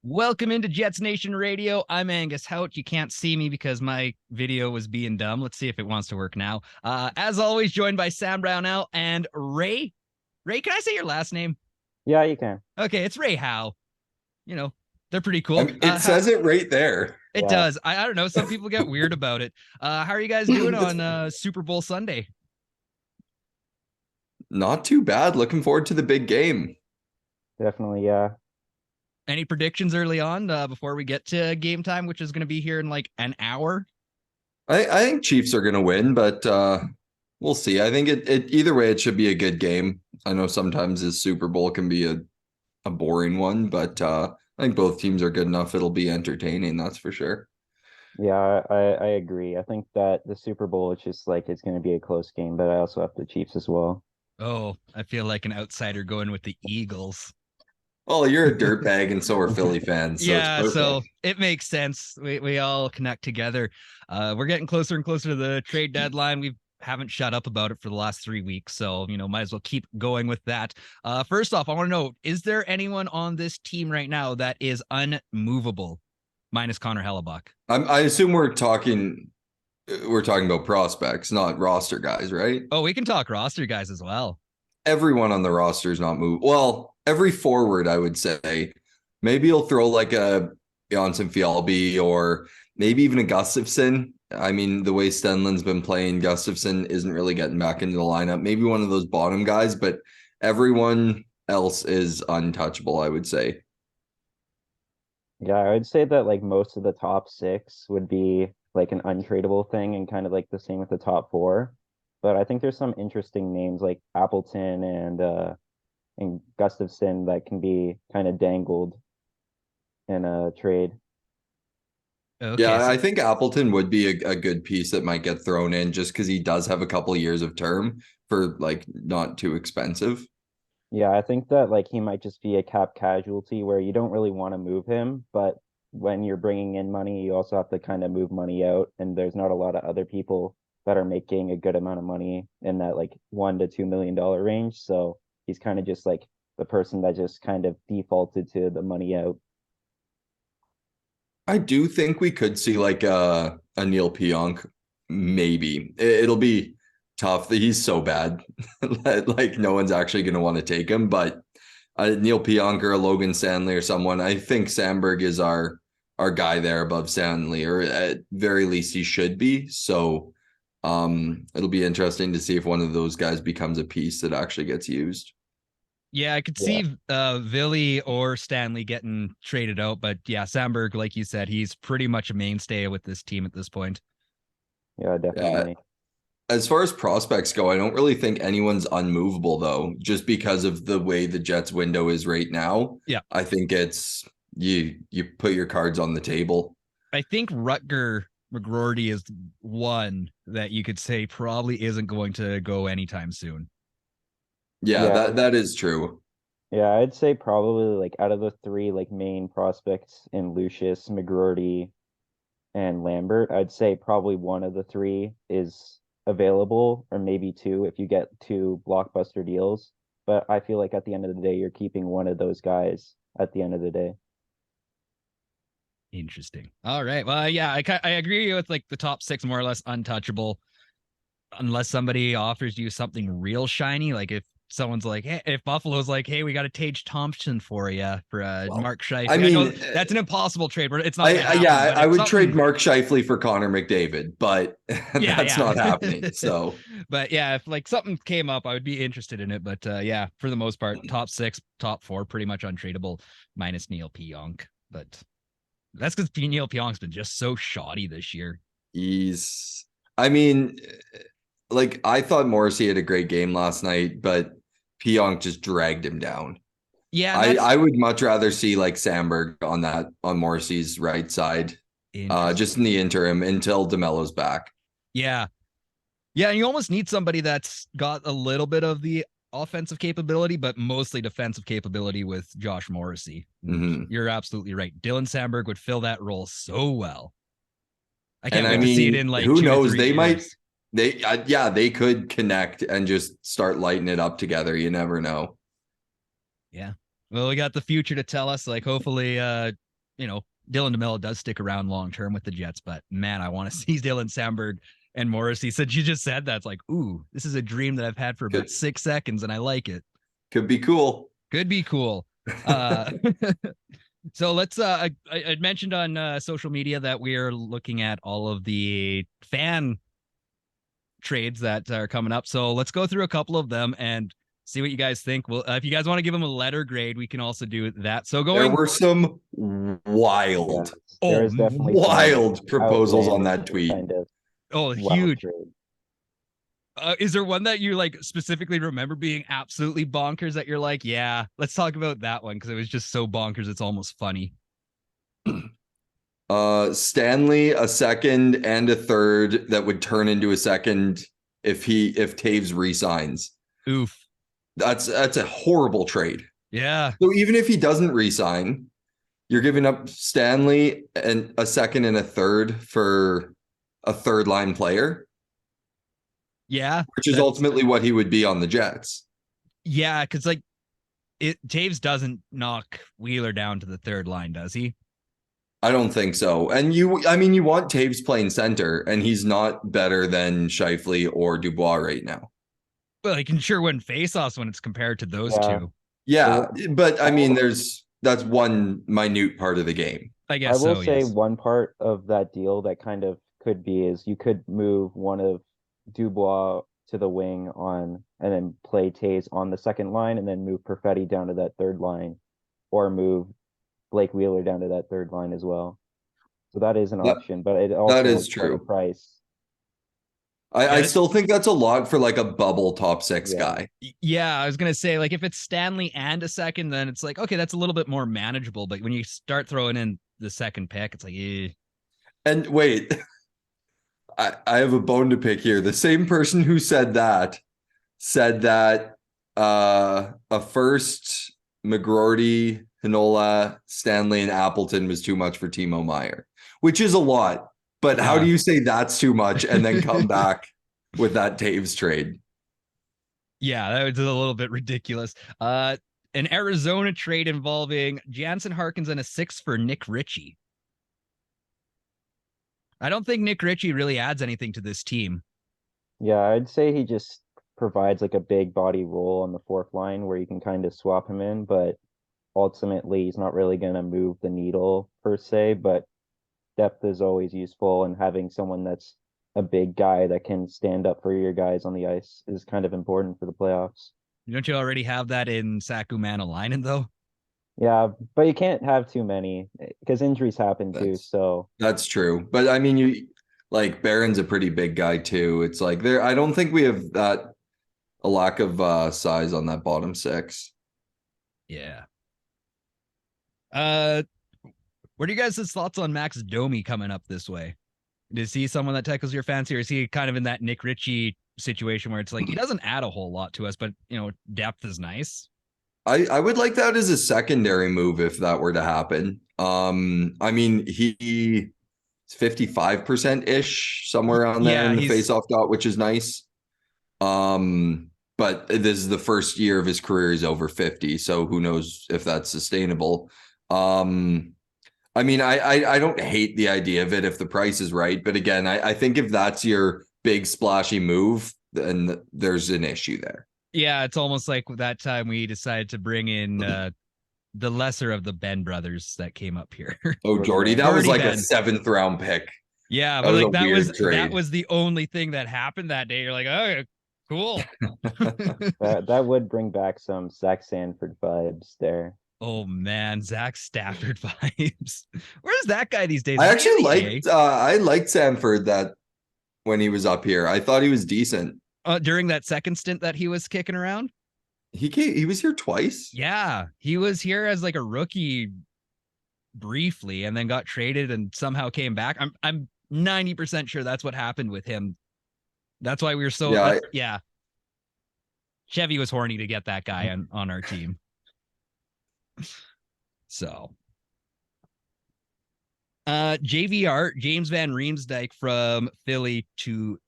Welcome into Jets Nation Radio. I'm Angus Hout. You can't see me because my video was being dumb. Let's see if it wants to work now. As always, joined by Sam Brownell and Ray. Ray, can I say your last name? Yeah, you can. Okay, it's Ray Howe. You know, they're pretty cool. I mean, it says it right there. It does. I don't know. Some people get weird about it. How are you guys doing on Super Bowl Sunday? Not too bad. Looking forward to the big game. Definitely, yeah. Any predictions early on before we get to game time, which is going to be here in like an hour? I think Chiefs are going to win, but we'll see. I think it either way, it should be a good game. I know sometimes this Super Bowl can be a boring one, but I think both teams are good enough. It'll be entertaining, that's for sure. Yeah, I agree. I think that the Super Bowl, it's just like it's going to be a close game, but I also have the Chiefs as well. Oh, I feel like an outsider going with the Eagles. Well, you're a dirtbag, and so are Philly fans. So yeah, so it makes sense. We all connect together. We're getting closer and closer to the trade deadline. We haven't shut up about it for the last 3 weeks, so might as well keep going with that. First off, I want to know: is there anyone on this team right now that is unmovable, minus Connor Hellebuck? I assume we're talking about prospects, not roster guys, right? Oh, we can talk roster guys as well. Everyone on the roster is not moved. Well, every forward, I would say. Maybe he'll throw like a Janssen Fjallby or maybe even a Gustafsson. I mean, the way Stenlund's been playing, Gustafsson isn't really getting back into the lineup. Maybe one of those bottom guys, but everyone else is untouchable, I would say. Yeah, I would say that like most of the top six would be like an untradeable thing and kind of like the same with the top four. But I think there's some interesting names like Appleton and Gustafsson that can be kind of dangled in a trade. Okay, yeah, I think Appleton would be a good piece that might get thrown in just because he does have a couple of years of term for like not too expensive. Yeah, I think that like he might just be a cap casualty where you don't really want to move him, but when you're bringing in money, you also have to kind of move money out, and there's not a lot of other people that are making a good amount of money in that like $1 to $2 million range. So he's kind of just like the person that just kind of defaulted to the money out. I do think we could see like a Neil Pionk, maybe. It'll be tough. He's so bad. Like no one's actually going to want to take him, but Neil Pionk or a Logan Stanley or someone. I think Sandberg is our guy there above Stanley, or at very least he should be. So it'll be interesting to see if one of those guys becomes a piece that actually gets used. Yeah, I could see Villy or Stanley getting traded out, but yeah, Sandberg, like you said, he's pretty much a mainstay with this team at this point. Yeah, definitely. As far as prospects go, I don't really think anyone's unmovable though, just because of the way the Jets window is right now. Yeah, I think it's you put your cards on the table. I think Rutger McGroarty is one that you could say probably isn't going to go anytime soon. Yeah, that is true. Yeah, I'd say probably like out of the three like main prospects in Lucius, McGroarty, and Lambert, I'd say probably one of the three is available, or maybe two if you get two blockbuster deals. But I feel like at the end of the day, you're keeping one of those guys at the end of the day. Interesting. All right. Well, yeah, I agree with like the top six more or less untouchable, unless somebody offers you something real shiny. Like if someone's like, hey, if Buffalo's like, hey, we got a Tage Thompson for you for Mark Scheifele. I mean, that's an impossible trade, but it's not. I would trade Mark Scheifele for Connor McDavid, but that's not happening. So, but yeah, if like something came up, I would be interested in it. But yeah, for the most part, top six, top four, pretty much untradeable, minus Neil Pionk. But that's because Neil Pionk's been just so shoddy this year. I mean, like I thought Morrissey had a great game last night, but Pionk just dragged him down. Yeah, I would much rather see like Sandberg on Morrissey's right side, just in the interim until DeMello's back. Yeah, and you almost need somebody that's got a little bit of the offensive capability, but mostly defensive capability with Josh Morrissey. Mm-hmm. You're absolutely right. Dylan Sandberg would fill that role so well. I can't wait to see it in like who knows? They years. Might. They could connect and just start lighting it up together. You never know. Yeah. Well, we got the future to tell us. Like, hopefully, Dylan DeMello does stick around long term with the Jets, but man, I want to see Dylan Sandberg and Morrissey. Since you just said that, it's like, ooh, this is a dream that I've had for about 6 seconds, and I like it. Could be cool. Could be cool. So let's I mentioned on social media that we are looking at all of the fan trades that are coming up. So let's go through a couple of them and see what you guys think. Well, if you guys want to give them a letter grade, we can also do that. So there were some wild, wild proposals on that tweet. Kind of huge. Is there one that you like specifically remember being absolutely bonkers that you're like, yeah, let's talk about that one because it was just so bonkers it's almost funny. Stanley, a second and a third that would turn into a second if Taves resigns. Oof. That's a horrible trade. Yeah. So even if he doesn't resign, you're giving up Stanley and a second and a third for a third line player. Yeah. Which is ultimately what he would be on the Jets. Yeah, because like Taves doesn't knock Wheeler down to the third line, does he? I don't think so. And you want Taves playing center, and he's not better than Scheifele or Dubois right now. Well, he can sure win faceoffs when it's compared to those two. Yeah, but I mean, that's one minute part of the game. I guess I will say one part of that deal that kind of could be is you could move one of Dubois to the wing and then play Taves on the second line and then move Perfetti down to that third line, or move Blake Wheeler down to that third line as well. So that is an option, but it also that is true. Price. I still think that's a lot for like a bubble top six guy. Yeah, I was gonna say, like, if it's Stanley and a second, then it's like, okay, that's a little bit more manageable. But when you start throwing in the second pick, it's like, eh. And wait, I have a bone to pick here. The same person who said that a first McGroarty, Hinola, Stanley, and Appleton was too much for Timo Meier, which is a lot. But how do you say that's too much and then come back with that Taves trade? Yeah, that was a little bit ridiculous. An Arizona trade involving Jansen Harkins and a 6 for Nick Ritchie. I don't think Nick Ritchie really adds anything to this team. Yeah, I'd say he just provides like a big body role on the fourth line where you can kind of swap him in, but ultimately he's not really going to move the needle per se, but depth is always useful, and having someone that's a big guy that can stand up for your guys on the ice is kind of important for the playoffs. Don't you already have that in Saku Manalainen, though? Yeah, but you can't have too many because injuries happen too. So that's true. But I mean, you like Barron's a pretty big guy too. It's like I don't think we have a lack of size on that bottom six. Yeah. What are you guys' thoughts on Max Domi coming up this way? Is he someone that tickles your fancy, or is he kind of in that Nick Ritchie situation where it's like he doesn't add a whole lot to us, but depth is nice? I would like that as a secondary move if that were to happen. I mean, he's 55% ish, somewhere around there in the faceoff dot, which is nice. But this is the first year of his career he's over 50, so who knows if that's sustainable. I mean, I don't hate the idea of it if the price is right. But again, I think if that's your big splashy move, then there's an issue there. Yeah, it's almost like that time we decided to bring in the lesser of the Ben brothers that came up here. Oh, Jordy, that was like Ben. A 7th round pick. Yeah, but like that was the only thing that happened that day. You're like, oh, cool. that would bring back some Zach Sanford vibes there. Oh man, Zach Stafford vibes. Where's that guy these days? I actually liked Sanford that when he was up here. I thought he was decent. During that second stint that he was kicking around? He was here twice. Yeah, he was here as like a rookie briefly and then got traded and somehow came back. I'm 90% sure that's what happened with him. That's why we were so Chevy was horny to get that guy on our team. So JVR, James Van Riemsdyk from Philly to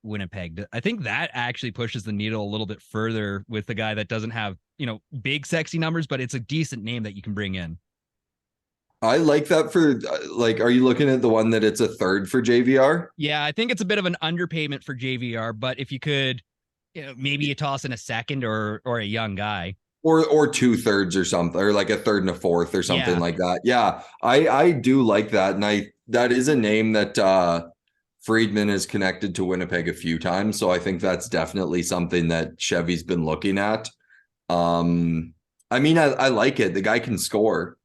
Winnipeg. I think that actually pushes the needle a little bit further with the guy that doesn't have, big sexy numbers, but it's a decent name that you can bring in. I like that for like, are you looking at the one that it's a third for JVR? Yeah, I think it's a bit of an underpayment for JVR, but if you could, maybe you toss in a second or a young guy. Or 2/3 or something, or like a third and a fourth or something Yeah. like that. Yeah, I do like that. And that is a name that Friedman is connected to Winnipeg a few times. So I think that's definitely something that Chevy's been looking at. I mean, I like it. The guy can score.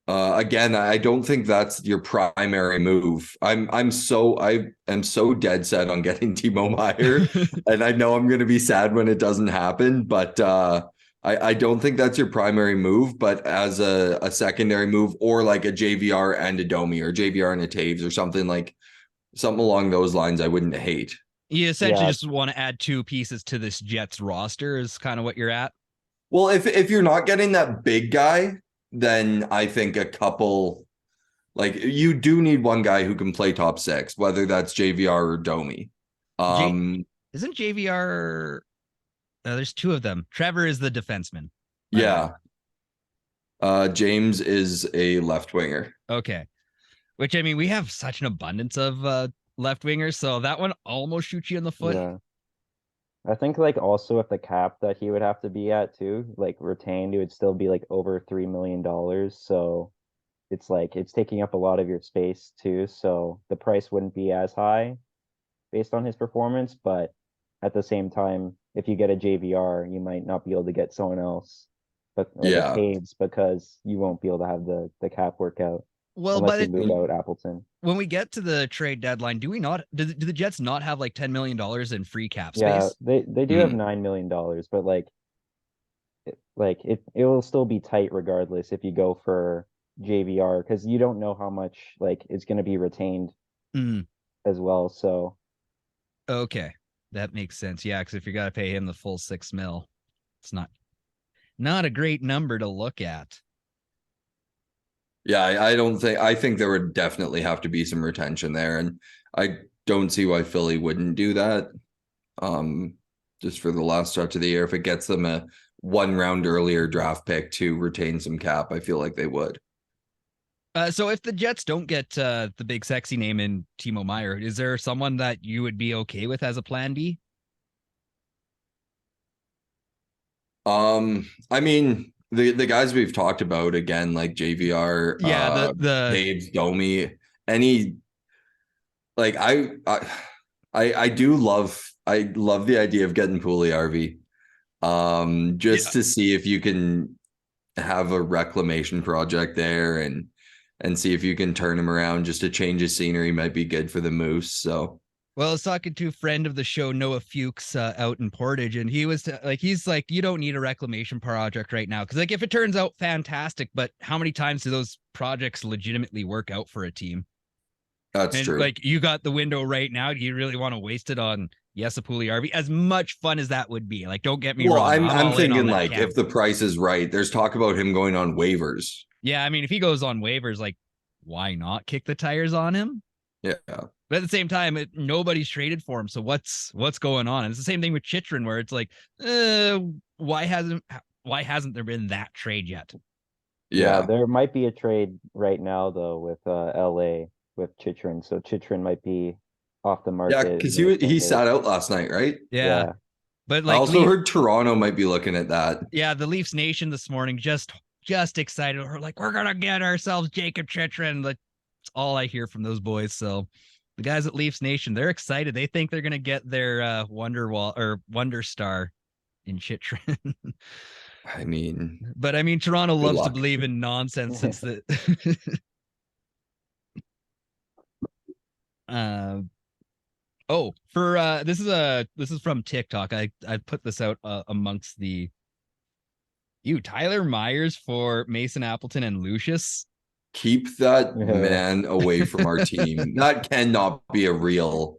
Again, I don't think that's your primary move. I am so dead set on getting Timo Meyer, and I know I'm going to be sad when it doesn't happen. But I don't think that's your primary move. But as a secondary move, or like a JVR and a Domi, or JVR and a Taves, or something along those lines, I wouldn't hate. You essentially just want to add two pieces to this Jets roster is kind of what you're at. Well, if you're not getting that big guy, then I think a couple, like, you do need one guy who can play top six, whether that's JVR or Domi. Isn't JVR? There's two of them. Trevor is the defenseman. Yeah. James is a left winger. Okay. Which, I mean, we have such an abundance of left wingers, so that one almost shoots you in the foot. Yeah. I think like also if the cap that he would have to be at too, like retained, it would still be like over $3 million. So it's like it's taking up a lot of your space too. So the price wouldn't be as high based on his performance, but at the same time, if you get a JVR, you might not be able to get someone else, but like a Taves, because you won't be able to have the cap work out. Well, unless you move out Appleton. When we get to the trade deadline, do the Jets not have like $10 million in free cap space? Yeah, they do have $9 million, but it will still be tight regardless if you go for JVR, because you don't know how much like is going to be retained as well. So okay, that makes sense. Yeah, because if you got to pay him the full $6 million, it's not a great number to look at. Yeah, I think there would definitely have to be some retention there, and I don't see why Philly wouldn't do that. Just for the last stretch of the year, if it gets them a 1 round earlier draft pick to retain some cap, I feel like they would. So if the Jets don't get the big sexy name in Timo Meyer, is there someone that you would be okay with as a plan B? I mean, the guys we've talked about, again, like JVR, the Taves, Domi, any, like, I love the idea of getting Puljujärvi, to see if you can have a reclamation project there and see if you can turn him around. Just a change of scenery might be good for the Moose. So, well, I was talking to a friend of the show, Noah Fuchs, out in Portage, and he's like, you don't need a reclamation project right now. Cause like, if it turns out fantastic, but how many times do those projects legitimately work out for a team? That's true. Like, you got the window right now. Do you really want to waste it on Jesse Puljujärvi? As much fun as that would be. Like, don't get me wrong. I'm thinking like if the price is right, there's talk about him going on waivers. Yeah. I mean, if he goes on waivers, like, why not kick the tires on him? Yeah. But at the same time, nobody's traded for him. So what's going on? And it's the same thing with Chychrun, where it's like, why hasn't there been that trade yet? Yeah, there might be a trade right now though with LA with Chychrun. So Chychrun might be off the market. Yeah, because he sat out last night, right? Yeah. But like, I also heard Toronto might be looking at that. Yeah, the Leafs Nation this morning just excited. We're like, we're gonna get ourselves Jacob Chychrun. That's all I hear from those boys. So the guys at Leafs Nation, they're excited. They think they're gonna get their Wonder Star in Chychrun. I mean, Toronto loves to believe in nonsense since the this is from TikTok. I put this out amongst the Tyler Myers for Mason Appleton and Lucius. Keep that man away from our team. That cannot be a real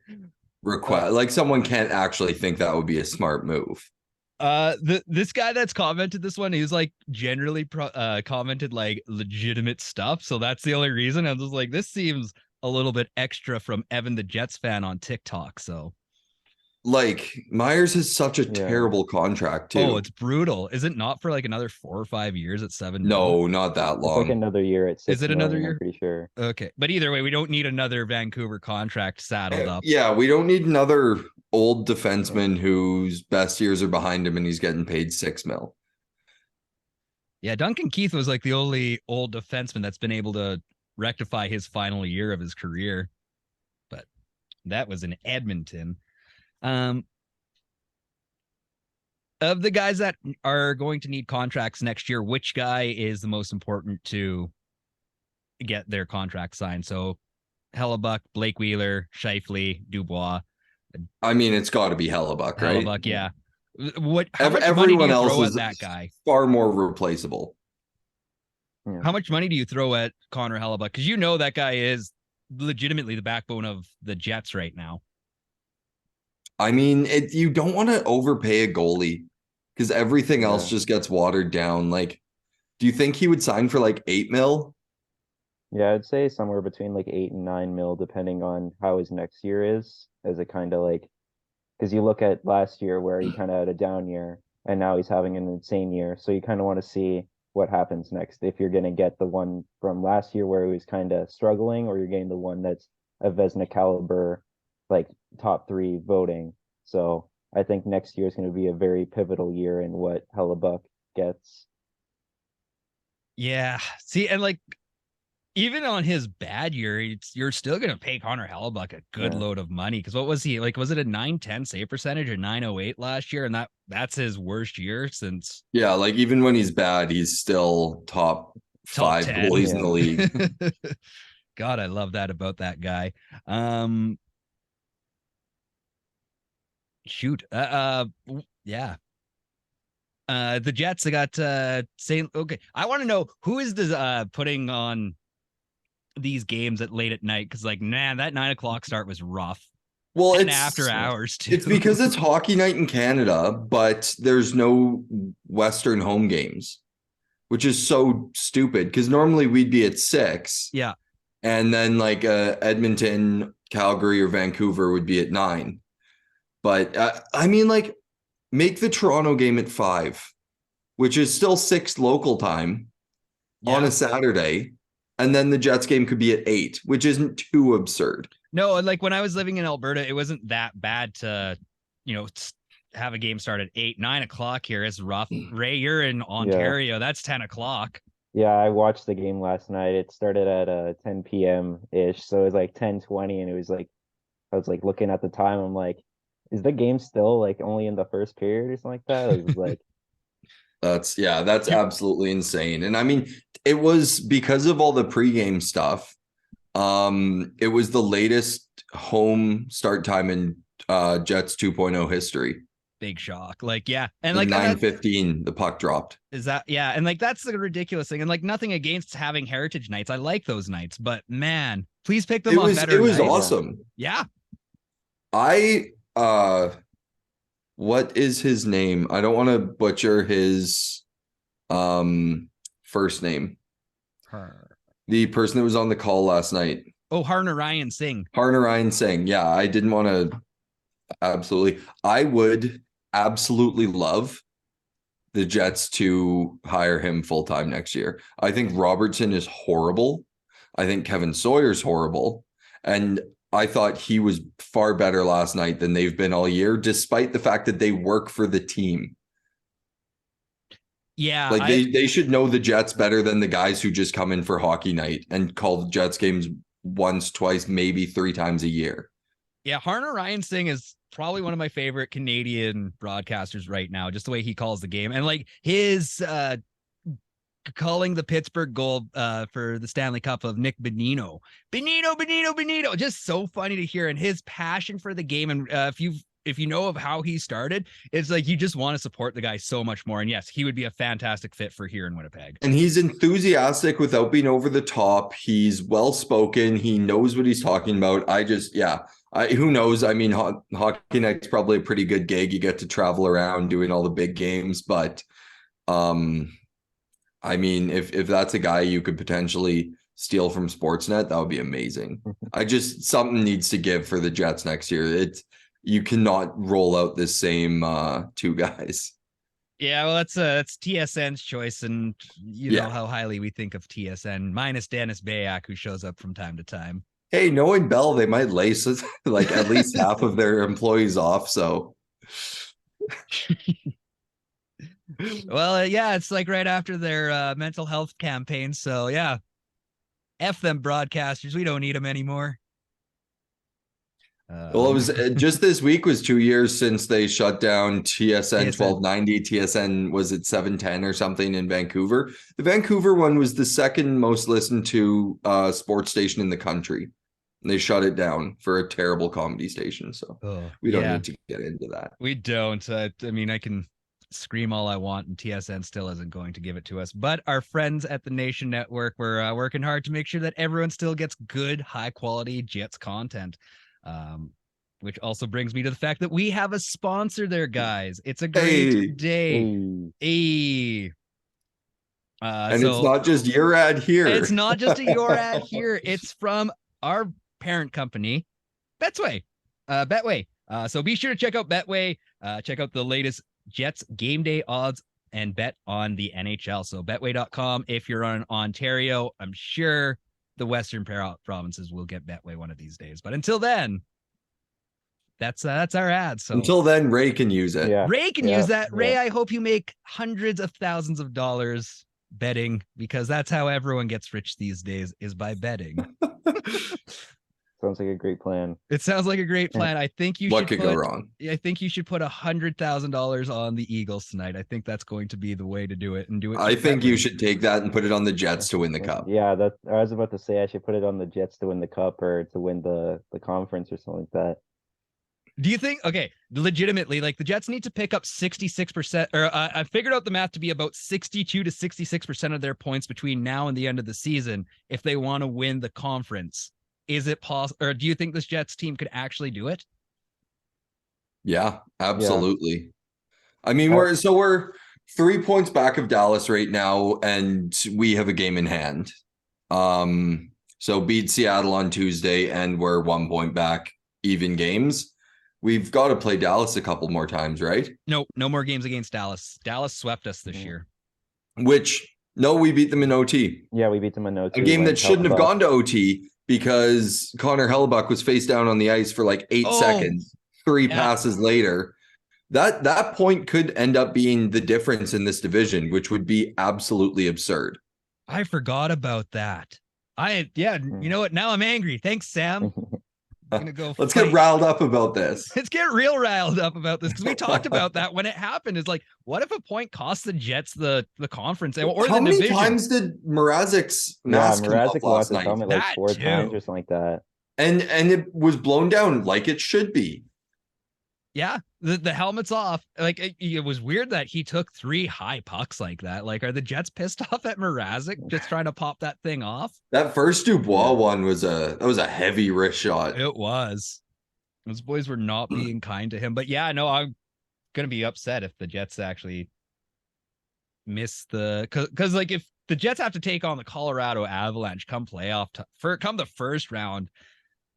request. Like, someone can't actually think that would be a smart move. This guy that's commented this one, he's like generally commented like legitimate stuff. So that's the only reason. I'm just like, this seems a little bit extra from Evan the Jets fan on TikTok. So Like Myers has such a Yeah. terrible contract too. Oh, it's brutal. Is it not for like another 4 or 5 years at 7 mil? No, not that It's like long. another year at Is 6 it another million, I'm year? pretty sure. Okay. But either way, we don't need another Vancouver contract saddled up. Yeah, we don't need another old Yeah. defenseman whose best years are behind him and he's getting paid 6 mil. Yeah, Duncan Keith was like the only old defenseman that's been able to rectify his final year of his career. But that was in Edmonton. Of the guys that are going to need contracts next year, which guy is the most important to get their contract signed? So Hellebuck, Blake Wheeler, Scheifele, Dubois. I mean, it's got to be Hellebuck, right? Hellebuck, yeah. How much money do Everyone you else throw is at that guy? far more replaceable. Yeah. How much money do you throw at Connor Hellebuck? Because you know that guy is legitimately the backbone of the Jets right now. I mean, you don't want to overpay a goalie because everything else Yeah. just gets watered down. Like, do you think he would sign for like 8 mil? Yeah, I'd say somewhere between like 8 and 9 mil, depending on how his next year is, as a kind of like, because you look at last year where he kind of had a down year, and now he's having an insane year. So you kind of want to see what happens next. If you're going to get the one from last year where he was kind of struggling, or you're getting the one that's a Vezina caliber, like top 3 voting. So I think next year is going to be a very pivotal year in what Hellebuck gets. Yeah. See, and like even on his bad year, you're still going to pay Connor Hellebuck a good Yeah. load of money. Because what was he like? Was it a 910 save percentage or 908 last year? And that's his worst year since Yeah, like even when he's bad, he's still top 5 10. goalies in the league. God, I love that about that guy. Shoot. Yeah. The Jets, I got St. Okay. I want to know who is the putting on these games at late at night, because like, man, that 9 o'clock start was rough. Well, And after hours too. It's because it's hockey night in Canada, but there's no Western home games, which is so stupid because normally we'd be at 6. Yeah. And then like Edmonton, Calgary, or Vancouver would be at 9. But I mean, like, make the Toronto game at 5, which is still 6 local time on a Saturday. And then the Jets game could be at 8, which isn't too absurd. No, and like when I was living in Alberta, it wasn't that bad to, have a game start at 8, 9 o'clock here. It's rough. Ray, you're in Ontario. Yeah. That's 10 o'clock. Yeah, I watched the game last night. It started at 10 p.m. ish, so it was like 10:20, and it was like I was like looking at the time. I'm like, is the game still like only in the first period or something like that? It was like that's absolutely insane. And I mean, it was because of all the pregame stuff. It was the latest home start time in Jets 2.0 history. Big shock. Like, yeah. And like like 9:15, the puck dropped. Is that, yeah. And like, that's the ridiculous thing. And like, nothing against having heritage nights. I like those nights, but man, please pick them on better. It was nights. awesome. Yeah. What is his name? I don't want to butcher his first name. The person that was on the call last night. Oh, Harnarayan Singh. Harnarayan Singh. Yeah, I didn't want to. Absolutely. I would absolutely love the Jets to hire him full-time next year. I think Robertson is horrible. I think Kevin Sawyer's horrible. And I thought he was far better last night than they've been all year, despite the fact that they work for the team. Yeah. Like they should know the Jets better than the guys who just come in for hockey night and call the Jets games once, twice, maybe 3 times a year. Yeah. Harnarayan Singh is probably one of my favorite Canadian broadcasters right now, just the way he calls the game. And like his calling the Pittsburgh goal for the Stanley Cup of Nick Bonino. Just so funny to hear. And his passion for the game. And if you know of how he started, it's like you just want to support the guy so much more. And yes, he would be a fantastic fit for here in Winnipeg. And he's enthusiastic without being over the top. He's well-spoken. He knows what he's talking about. Who knows? I mean, hockey night's probably a pretty good gig. You get to travel around doing all the big games. But, I mean, if that's a guy you could potentially steal from Sportsnet, that would be amazing. Something needs to give for the Jets next year. you cannot roll out the same two guys. Yeah, well, that's TSN's choice, and you know how highly we think of TSN, minus Dennis Bayak, who shows up from time to time. Hey, knowing Bell, they might lace like at least half of their employees off. So, well, yeah, it's like right after their mental health campaign. So yeah, F them broadcasters. We don't need them anymore. Well, it was just this week was 2 years since they shut down TSN 1290. TSN was at 710 or something in Vancouver. The Vancouver one was the second most listened to sports station in the country. They shut it down for a terrible comedy station. So we don't need to get into that. We don't. I mean, I can scream all I want, and TSN still isn't going to give it to us. But our friends at the Nation Network were working hard to make sure that everyone still gets good, high quality Jets content. Which also brings me to the fact that we have a sponsor there, guys. It's a great day. And it's not just your ad here. It's not just your ad here. It's from our parent company, Betway. So be sure to check out Betway. Check out the latest Jets game day odds and bet on the NHL. So betway.com. If you're on Ontario, I'm sure the Western provinces will get Betway one of these days. But until then, that's our ad. So until then, Ray can use it. Yeah. Ray can use that. Ray, I hope you make hundreds of thousands of dollars betting, because that's how everyone gets rich these days, is by betting. Sounds like a great plan. It sounds like a great plan. I think you what could go wrong? I think you should put $100,000 on the Eagles tonight. I think that's going to be the way to do it, and do it. I think you should take that and put it on the Jets to win the cup. Yeah, I was about to say I should put it on the Jets to win the cup, or to win the conference or something like that. Do you think, okay, legitimately, like the Jets need to pick up 66%, or I figured out the math to be about 62 to 66% of their points between now and the end of the season if they want to win the conference. Is it possible, or do you think this Jets team could actually do it? Yeah, absolutely. Yeah. I mean, we're 3 points back of Dallas right now, and we have a game in hand. So beat Seattle on Tuesday, and we're 1 point back, even games. We've got to play Dallas a couple more times, right? No more games against Dallas. Dallas swept us this year. We beat them in OT. Yeah, we beat them in OT. A game that shouldn't have gone to OT because Connor Hellebuck was face down on the ice for like 8 seconds, 3 passes later. That point could end up being the difference in this division, which would be absolutely absurd. I forgot about that. You know what? Now I'm angry. Thanks, Sam. Let's get riled up about this. Let's get real riled up about this, because we talked about that when it happened. It's like, what if a point cost the Jets the conference or How the many division? times did Mrazek's mask come off last night? Like 4 times or something like that. And it was blown down like it should be. Yeah, the helmet's off. Like it was weird that he took 3 high pucks like that. Like, are the Jets pissed off at Mrazek just trying to pop that thing off? That first Dubois one was a heavy wrist shot. It was. Those boys were not being kind to him. But yeah, no, I'm gonna be upset if the Jets actually miss because like if the Jets have to take on the Colorado Avalanche come come the first round,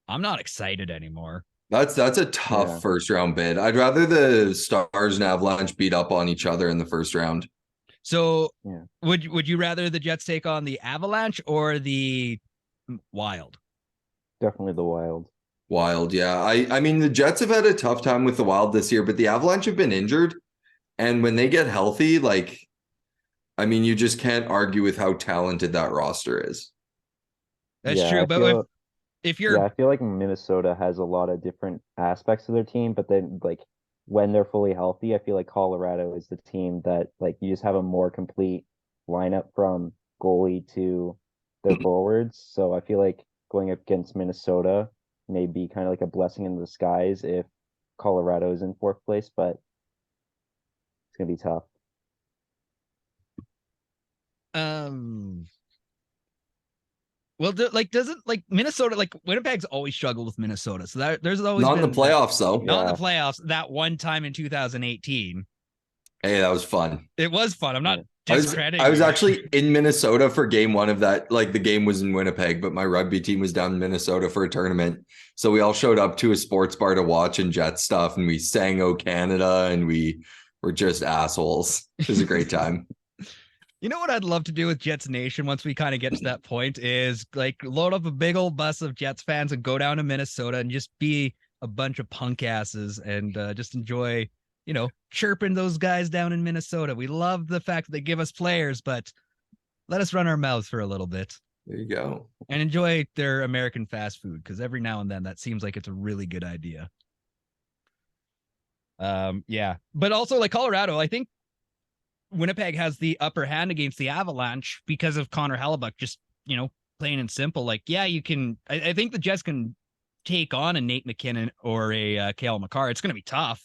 I'm not excited anymore. That's a tough first round bid. I'd rather the Stars and Avalanche beat up on each other in the first round. So would you rather the Jets take on the Avalanche or the Wild? Definitely the Wild. Wild, yeah. I mean, the Jets have had a tough time with the Wild this year, but the Avalanche have been injured. And when they get healthy, you just can't argue with how talented that roster is. That's true. But if you're... I feel like Minnesota has a lot of different aspects of their team, but then when they're fully healthy, I feel like Colorado is the team that you just have a more complete lineup from goalie to their forwards. So I feel like going up against Minnesota may be kind of like a blessing in disguise if Colorado is in 4th place, but it's gonna be tough. Well, doesn't Minnesota, Winnipeg's always struggled with Minnesota. So there's always not in the playoffs though. Not in the playoffs. That one time in 2018, Hey, that was fun. It was fun. I'm not I discrediting. was you. actually in Minnesota for game one of that. Like the game was in Winnipeg, but my rugby team was down in Minnesota for a tournament. So we all showed up to a sports bar to watch and Jet stuff, and we sang "Oh Canada," and we were just assholes. It was a great time. You know what I'd love to do with Jets Nation once we kind of get to that point is like load up a big old bus of Jets fans and go down to Minnesota and just be a bunch of punk asses and just enjoy, chirping those guys down in Minnesota. We love the fact that they give us players, but let us run our mouths for a little bit. There you go. And enjoy their American fast food because every now and then that seems like it's a really good idea. Yeah, but also like Colorado, I think Winnipeg has the upper hand against the Avalanche because of Connor Hellebuck. Just plain and simple. Like, yeah, you can. I think the Jets can take on a Nate McKinnon or a Cale Makar. It's going to be tough.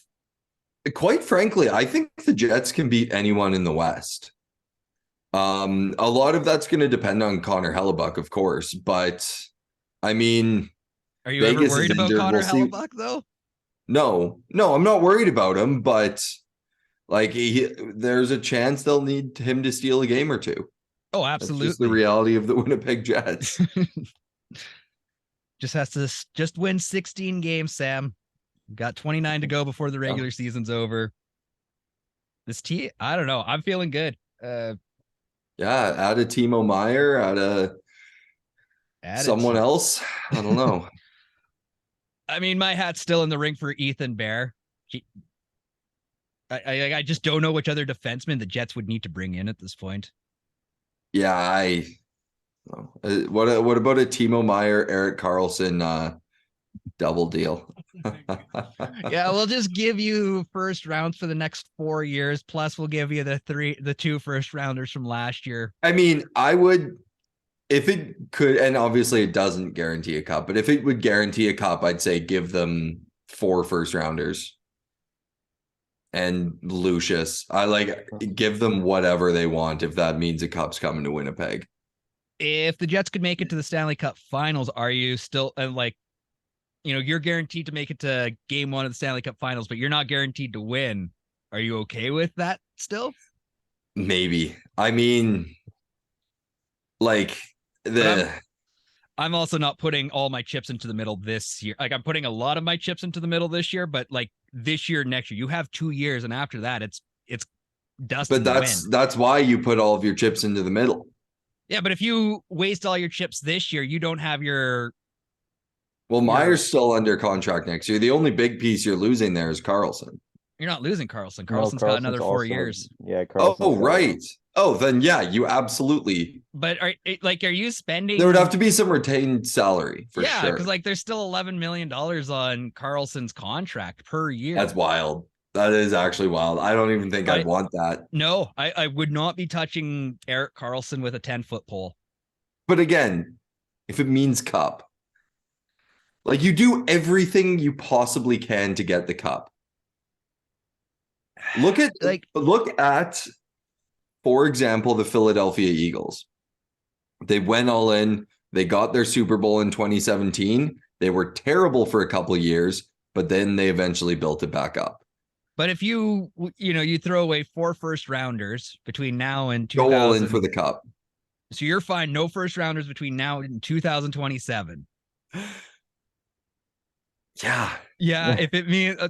Quite frankly, I think the Jets can beat anyone in the West. A lot of that's going to depend on Connor Hellebuck, of course, but I mean, are you Vegas ever worried about injured. Connor We'll Hellebuck though? No, I'm not worried about him, but like there's a chance they'll need him to steal a game or two. Oh, absolutely. That's just the reality of the Winnipeg Jets. Just has to just win 16 games, Sam. Got 29 to go before the regular season's over. This team, I don't know. I'm feeling good. Yeah, add a Timo Meyer, add someone else. I don't know. I mean, my hat's still in the ring for Ethan Bear. I just don't know which other defenseman the Jets would need to bring in at this point. Yeah, what about a Timo Meyer, Erik Karlsson double deal? Yeah, we'll just give you first rounds for the next 4 years. Plus, we'll give you the 2 first rounders from last year. I mean, I would, if it could, and obviously it doesn't guarantee a cup, but if it would guarantee a cup, I'd say give them 4 first rounders. And Lucius, give them whatever they want if that means a cup's coming to Winnipeg. If the Jets could make it to the Stanley Cup Finals, are you still you're guaranteed to make it to game 1 of the Stanley Cup Finals, but you're not guaranteed to win. Are you okay with that still? Maybe. I mean, I'm also not putting all my chips into the middle this year. Like I'm putting a lot of my chips into the middle this year, but like this year, next year, you have 2 years, and after that, it's dust. But that's why you put all of your chips into the middle. Yeah, but if you waste all your chips this year, you don't have your. Well, Meyer's still under contract next year. The only big piece you're losing there is Karlsson. You're not losing Karlsson. Karlsson's got another 4 years. Yeah. Oh, right. Oh, then yeah, you absolutely. But are you spending? There would have to be some retained salary for sure. Yeah, because there's still $11 million on Karlsson's contract per year. That's wild. That is actually wild. I don't even think I'd want that. No, I would not be touching Erik Karlsson with a 10-foot pole. But again, if it means cup, like you do everything you possibly can to get the cup. Look at, for example, the Philadelphia Eagles. They went all in. They got their Super Bowl in 2017. They were terrible for a couple of years, but then they eventually built it back up. But if you throw away 4 first rounders between now and 2000, go all in for the cup. So you're fine. No first rounders between now and 2027. Yeah. If it means.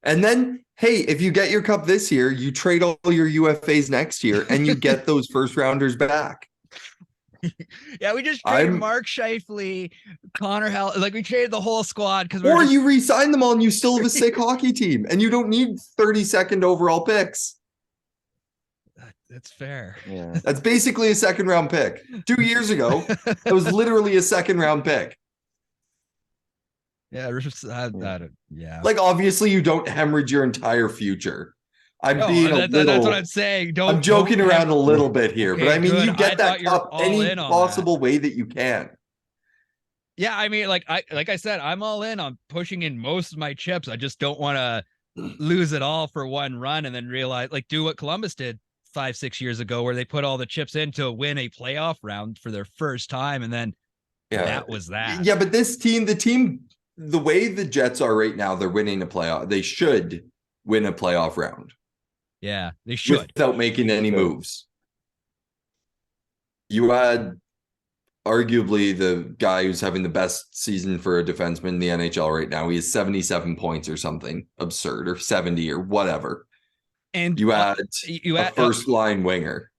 And then, hey, if you get your cup this year, you trade all your UFAs next year and you get those first rounders back. Yeah, we just traded Mark Scheifele, Connor Hell, we traded the whole squad you re-sign them all and you still have a sick hockey team and you don't need 32nd overall picks. That's fair. Yeah. That's basically a second round pick. 2 years ago, it was literally a second round pick. Yeah, yeah. Obviously, you don't hemorrhage your entire future. That's what I'm saying. I'm joking around a little bit here, okay, but I mean, good. you get that cup any possible way that you can. Yeah, I mean, like I said, I'm all in on pushing in most of my chips. I just don't want to lose it all for one run and then realize, do what Columbus did 5-6 years ago, where they put all the chips in to win a playoff round for their first time, and then that was that. Yeah, but the way the Jets are right now, they're winning a playoff. They should win a playoff round. Yeah, they should. without making any Should. moves. You had arguably the guy who's having the best season for a defenseman in the NHL right now. He has 77 points or something absurd, or 70 or whatever. And You had a first line winger.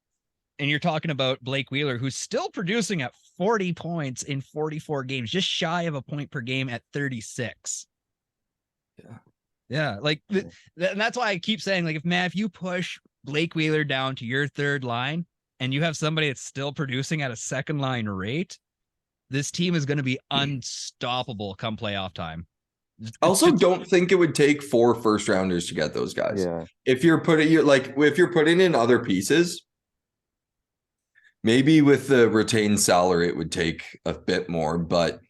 And you're talking about Blake Wheeler, who's still producing at 40 points in 44 games, just shy of a point per game at 36. Yeah. Yeah. Like, and that's why I keep saying, like, if you push Blake Wheeler down to your third line and you have somebody that's still producing at a second line rate, this team is going to be unstoppable come playoff time. I also don't think it would take 4 first rounders to get those guys. Yeah. If you're putting in other pieces, maybe with the retained salary, it would take a bit more. But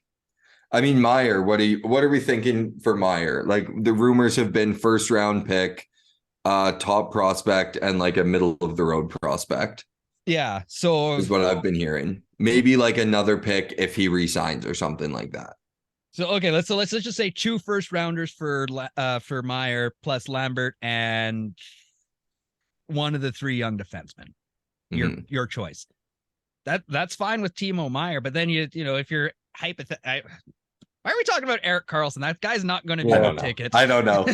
I mean, Meyer, what are we thinking for Meyer? Like, the rumors have been first round pick, top prospect, and like a middle of the road prospect. Yeah. So is what I've been hearing. Maybe like another pick if he resigns or something like that. So okay, let's just say 2 first rounders for Meyer plus Lambert and one of the 3 young defensemen. Your choice. That's fine with Timo Meyer, but then you know if you're why are we talking about Erik Karlsson? That guy's not going to be a ticket. I don't know.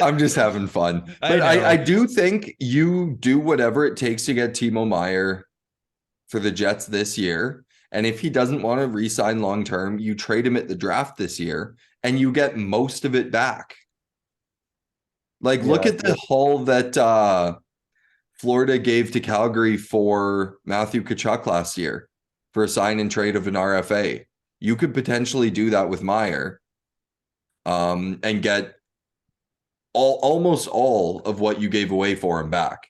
I'm just having fun. But I do think you do whatever it takes to get Timo Meyer for the Jets this year. And if he doesn't want to re-sign long-term, you trade him at the draft this year and you get most of it back. Like, look at the haul that Florida gave to Calgary for Matthew Tkachuk last year for a sign and trade of an RFA. You could potentially do that with Meyer and get almost all of what you gave away for him back.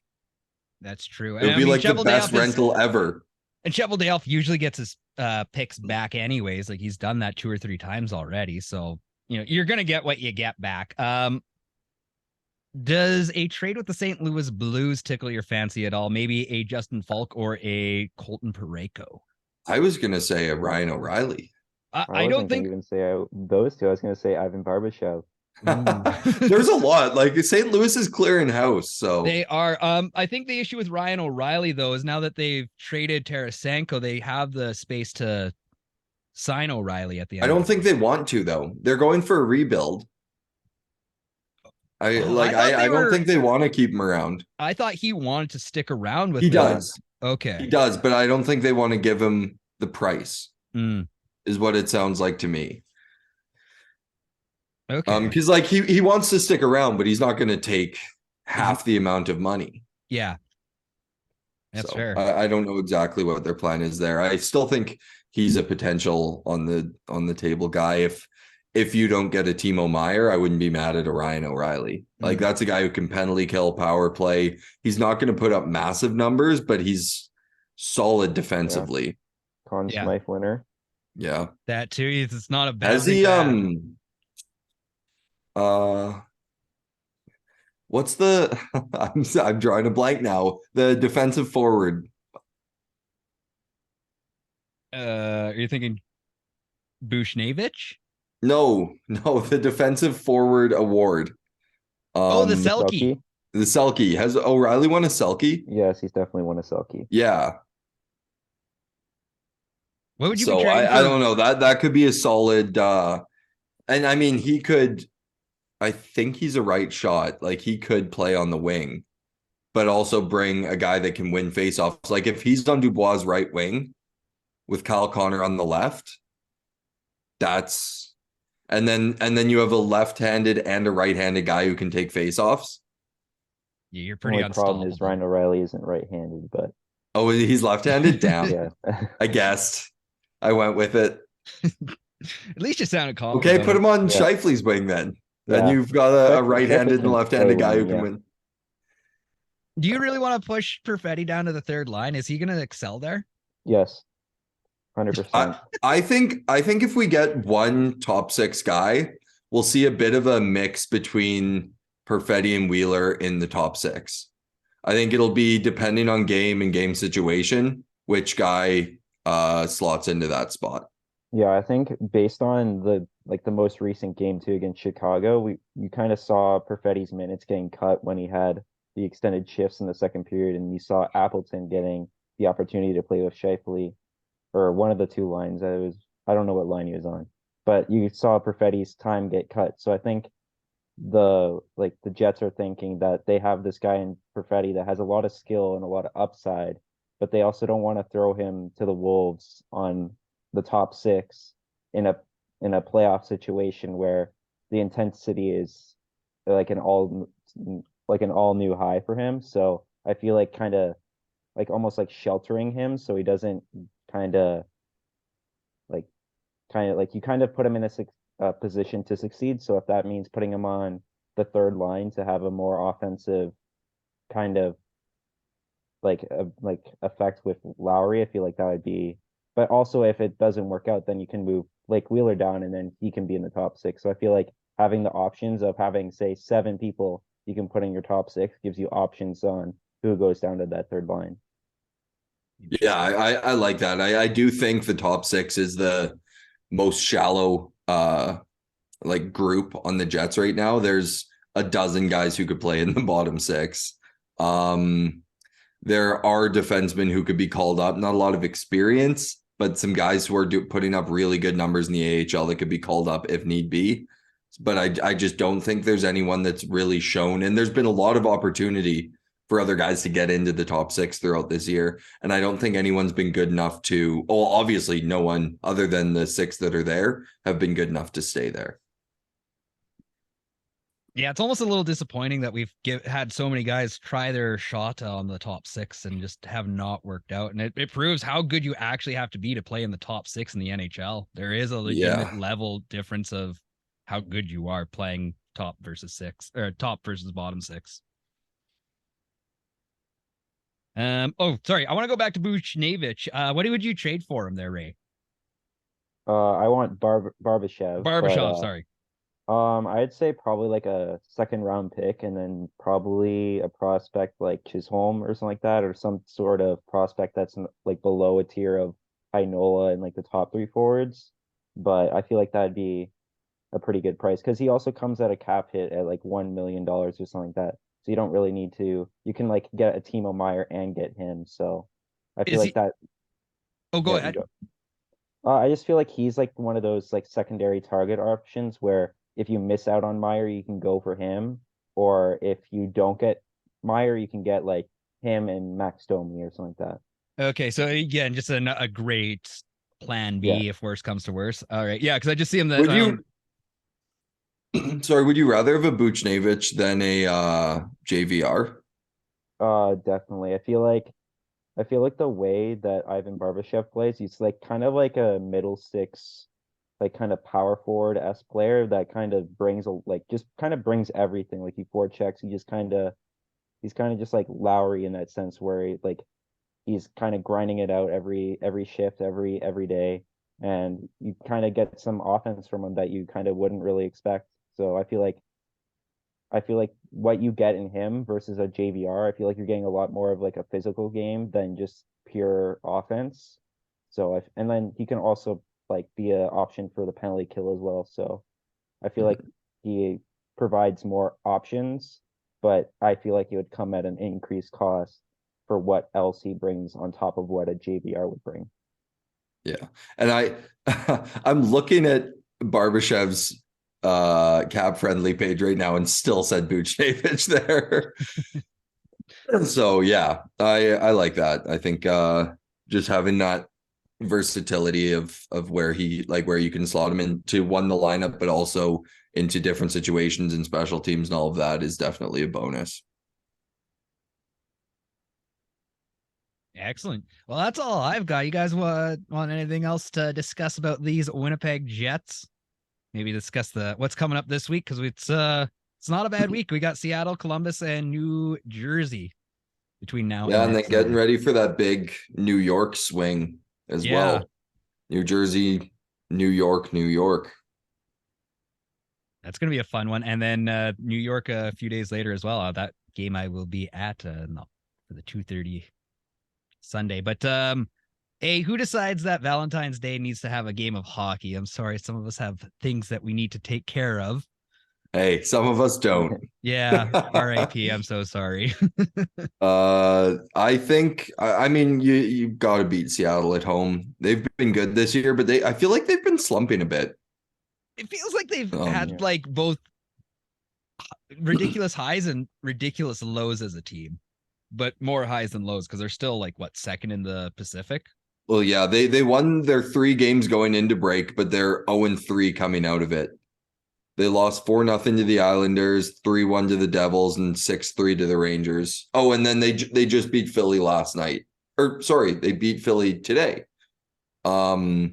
That's true. It'll be like the best rental ever. And Cheveldayoff usually gets his picks back anyways. Like, he's done that 2 or 3 times already. So, you know, you're going to get what you get back. Does a trade with the St. Louis Blues tickle your fancy at all? Maybe a Justin Falk or a Colton Parayko? I was going to say a Ryan O'Reilly. I don't think even say those two. I was going to say Ivan Barbashev. There's a lot. Like, St. Louis is clearing house, so they are. I think the issue with Ryan O'Reilly though is now that they've traded Tarasenko, they have the space to sign O'Reilly at the end. I don't think they want to though. They're going for a rebuild. I don't think they want to keep him around. I thought he wanted to stick around with. He does. Okay. He does, but I don't think they want to give him the price. Is what it sounds like to me. Okay. Because like he wants to stick around, but he's not going to take half the amount of money. Yeah, that's fair. I don't know exactly what their plan is there. I still think he's a potential on the table guy. If you don't get a Timo Meyer, I wouldn't be mad at a Ryan O'Reilly. Like, that's a guy who can penalty kill, power play. He's not going to put up massive numbers, but he's solid defensively. Yeah. Conn Smythe winner. Yeah, that too. It's not a bad. Has he what's the I'm drawing a blank now. The defensive forward. Are you thinking Bushnevich? No, the defensive forward award. The Selke. The Selke. Has O'Reilly won a Selke? Yes, he's definitely won a Selke. Yeah. What would you be trading for? I don't know. That could be a solid and I mean he could. I think he's a right shot. Like, he could play on the wing, but also bring a guy that can win faceoffs. Like, if he's on Dubois' right wing with Kyle Connor on the left, and then you have a left-handed and a right-handed guy who can take faceoffs. Yeah, you're pretty unstoppable. The problem is Ryan O'Reilly isn't right-handed, but he's left-handed? Damn. Yeah. I guessed. I went with it. At least you sounded confident. Okay, put him on Scheifele's wing then. Then you've got a right-handed and left-handed guy who can win. Do you really want to push Perfetti down to the third line? Is he going to excel there? Yes. 100%. I think if we get one top 6 guy, we'll see a bit of a mix between Perfetti and Wheeler in the top 6. I think it'll be depending on game and game situation, which guy slots into that spot. Yeah, I think based on the most recent game too against Chicago, you kind of saw Perfetti's minutes getting cut when he had the extended shifts in the second period, and you saw Appleton getting the opportunity to play with Shifley or one of the two lines. I don't know what line he was on, but you saw Perfetti's time get cut. So I think the Jets are thinking that they have this guy in Perfetti that has a lot of skill and a lot of upside, but they also don't want to throw him to the Wolves on the top six in a playoff situation where the intensity is like an all new high for him. So I feel like kind of like almost like sheltering him so he doesn't kind of like you kind of put him in a position to succeed. So if that means putting him on the third line to have a more offensive kind of like effect with Lowry, I feel like that would be. But also, if it doesn't work out, then you can move Blake Wheeler down, and then he can be in the top six. So I feel like having the options of having, say, 7 people you can put in your top six gives you options on who goes down to that third line. Yeah, I like that. I do think the top six is the most shallow like group on the Jets right now. There's a dozen guys who could play in the bottom six. There are defensemen who could be called up, not a lot of experience, but some guys who are putting up really good numbers in the AHL that could be called up if need be. But I just don't think there's anyone that's really shown. And there's been a lot of opportunity for other guys to get into the top six throughout this year. And I don't think anyone's been good enough to, obviously no one other than the six that are there have been good enough to stay there. Yeah, it's almost a little disappointing that we've had so many guys try their shot on the top six and just have not worked out. And it proves how good you actually have to be to play in the top six in the NHL. There is a legitimate level difference of how good you are playing top versus six, or top versus bottom six. Sorry. I want to go back to Buchnevich. What would you trade for him there, Ray? I want Barbashev. Barbashev, sorry. I'd say probably like a second round pick, and then probably a prospect like Chisholm or something like that, or some sort of prospect that's like below a tier of Heinola and like the top 3 forwards. But I feel like that'd be a pretty good price because he also comes at a cap hit at like $1 million or something like that. So you don't really need to. You can like get a Timo Meyer and get him. So I feel like that. Oh, go ahead. I just feel like he's like one of those like secondary target options where if you miss out on Meyer, you can go for him, or if you don't get Meyer, you can get like him and Max Domi or something like that. Okay, so again, just a great plan B if worse comes to worse. All right, yeah, because I just see him that. Would you? Sorry, would you rather have a Buchnevich than a JVR? Definitely. I feel like the way that Ivan Barbashev plays, he's like kind of like a middle six, like kind of power forward S player that kind of brings just kind of brings everything. Like he forechecks, he's kind of just like Lowry in that sense where he's kind of grinding it out every shift, every day, and you kind of get some offense from him that you kind of wouldn't really expect. So I feel like what you get in him versus a JVR, I feel like you're getting a lot more of like a physical game than just pure offense. So and then he can also like be an option for the penalty kill as well. So I feel like he provides more options, but I feel like it would come at an increased cost for what else he brings on top of what a JVR would bring. Yeah. And I'm looking at Barbashev's cap friendly page right now and still said Buchnevich there. So yeah, I like that. I think just having that versatility of where where you can slot him into the lineup, but also into different situations and special teams and all of that is definitely a bonus. Excellent. Well, that's all I've got. You guys want anything else to discuss about these Winnipeg Jets? Maybe discuss what's coming up this week, because it's not a bad week. We got Seattle, Columbus, and New Jersey between now and then getting ready for that big New York swing as well. New Jersey, New York. That's going to be a fun one. And then New York a few days later as well. That game I will be at for the 2:30 Sunday. But who decides that Valentine's Day needs to have a game of hockey? I'm sorry, some of us have things that we need to take care of. Hey, some of us don't. Yeah, R.I.P. I'm so sorry. I think I mean you got to beat Seattle at home. They've been good this year, but I feel like they've been slumping a bit. It feels like they've Yeah. had like both ridiculous highs and ridiculous lows as a team, but more highs than lows because they're still like what, second in the Pacific. Well, yeah, they won their 3 games going into break, but they're 0-3 coming out of it. They lost 4-0 to the Islanders, 3-1 to the Devils, and 6-3 to the Rangers. Oh, and then they just beat Philly last night. Or sorry, they beat Philly today. So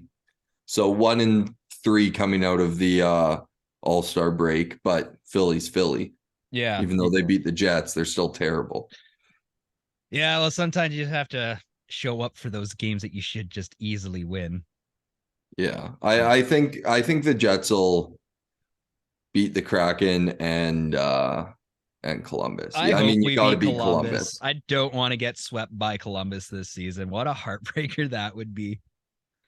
1-3 coming out of the All-Star break, but Philly's Philly. Yeah. Even though they beat the Jets, they're still terrible. Yeah, well, sometimes you just have to show up for those games that you should just easily win. Yeah. I think the Jets will beat the Kraken and Columbus. I Yeah, I hope mean you we got to beat beat Columbus. I don't want to get swept by Columbus this season. What a heartbreaker that would be.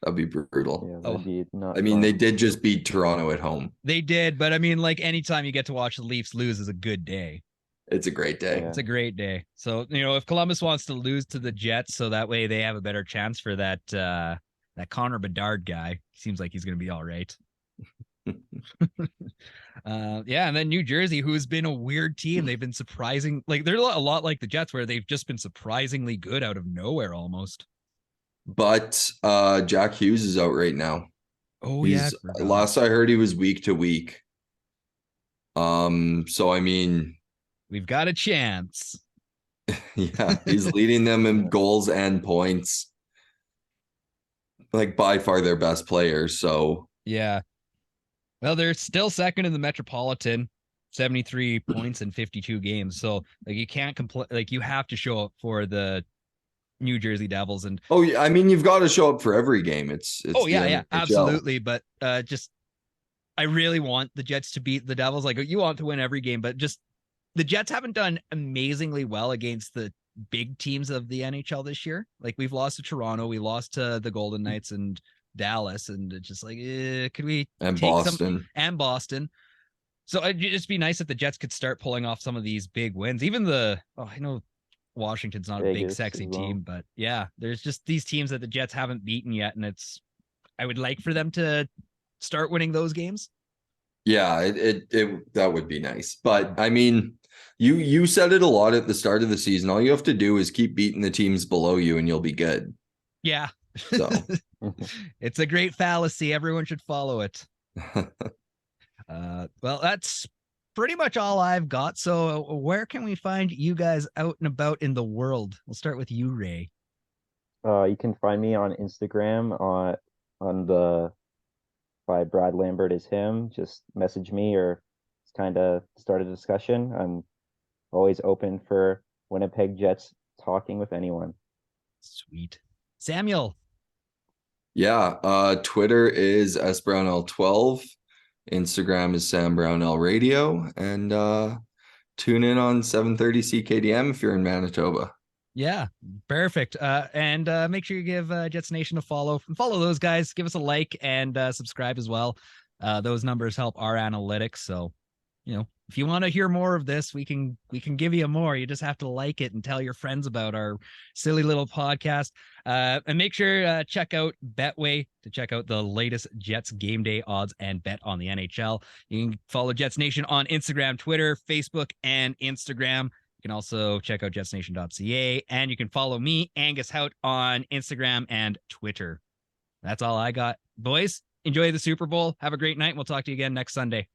That'd be brutal. Yeah, that'd be not I mean, fun. they did just beat Toronto at home. They did, but I mean, like anytime you get to watch the Leafs lose is a good day. It's a great day. Yeah. It's a great day. So, you know, if Columbus wants to lose to the Jets, so that way they have a better chance for that that Connor Bedard guy. Seems like he's gonna be all right. Yeah, and then New Jersey, who's been a weird team. They've been surprising, like they're a lot like the Jets, where they've just been surprisingly good out of nowhere almost. But Jack Hughes is out right now. Oh, He's last I heard he was week to week. So I mean, we've got a chance. yeah, he's leading them in goals and points. Like by far their best player. So yeah. Well, they're still second in the Metropolitan, 73 points in 52 games. So like you can't complain. Like you have to show up for the New Jersey Devils. And oh yeah, I mean you've got to show up for every game. It's oh yeah, NHL. absolutely. But just I really want the Jets to beat the Devils. Like you want to win every game, but just the Jets haven't done amazingly well against the big teams of the NHL this year. Like we've lost to Toronto, we lost to the Golden Knights and Dallas, and it's just like, could we and take Boston and Boston? So it'd just be nice if the Jets could start pulling off some of these big wins. Even I know Washington's not a big sexy team, but yeah, there's just these teams that the Jets haven't beaten yet, and I would like for them to start winning those games. Yeah, it that would be nice. But I mean, you said it a lot at the start of the season. All you have to do is keep beating the teams below you and you'll be good. Yeah. So it's a great fallacy. Everyone should follow it. Well, that's pretty much all I've got. So where can we find you guys out and about in the world? We'll start with you, Ray. You can find me on Instagram on the by Brad Lambert is him. Just message me or kind of start a discussion. I'm always open for Winnipeg Jets talking with anyone. Sweet. Samuel. Yeah, Twitter is SBrownL12. Instagram is Sam Brownell Radio, and tune in on 7:30 CKDM if you're in Manitoba. Yeah, perfect. And make sure you give Jets Nation a follow. Follow those guys. Give us a like and subscribe as well. Those numbers help our analytics. So, you know, if you want to hear more of this, we can give you more. You just have to like it and tell your friends about our silly little podcast. And make sure check out Betway to check out the latest Jets game day odds and bet on the NHL. You can follow Jets Nation on Instagram, Twitter, Facebook, and Instagram. You can also check out JetsNation.ca, and you can follow me, Angus Hout, on Instagram and Twitter. That's all I got. Boys, enjoy the Super Bowl. Have a great night. We'll talk to you again next Sunday.